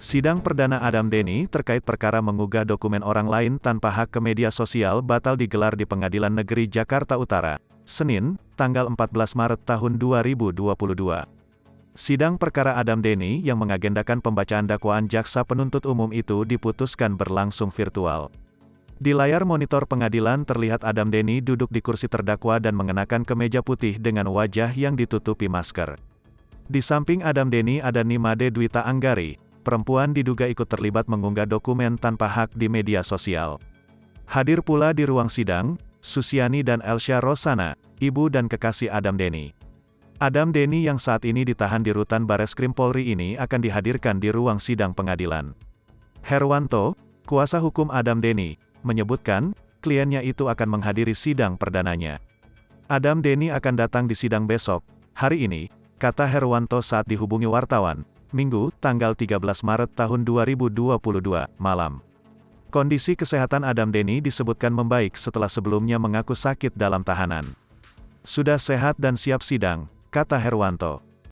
Sidang perdana Adam Denny terkait perkara mengunggah dokumen orang lain tanpa hak ke media sosial batal digelar di Pengadilan Negeri Jakarta Utara, Senin, tanggal 14 Maret tahun 2022. Sidang perkara Adam Denny yang mengagendakan pembacaan dakwaan jaksa penuntut umum itu diputuskan berlangsung virtual. Di layar monitor pengadilan terlihat Adam Denny duduk di kursi terdakwa dan mengenakan kemeja putih dengan wajah yang ditutupi masker. Di samping Adam Denny ada Nimade Dwita Anggari, perempuan diduga ikut terlibat mengunggah dokumen tanpa hak di media sosial. Hadir pula di ruang sidang, Susiani dan Elsya Rosana, ibu dan kekasih Adam Denny. Adam Denny yang saat ini ditahan di rutan Bareskrim Polri ini akan dihadirkan di ruang sidang pengadilan. Herwanto, kuasa hukum Adam Denny, menyebutkan, kliennya itu akan menghadiri sidang perdananya. Adam Denny akan datang di sidang besok, hari ini, kata Herwanto saat dihubungi wartawan, Minggu, tanggal 13 Maret tahun 2022, malam. Kondisi kesehatan Adam Denny disebutkan membaik setelah sebelumnya mengaku sakit dalam tahanan. Sudah sehat dan siap sidang, kata Herwanto.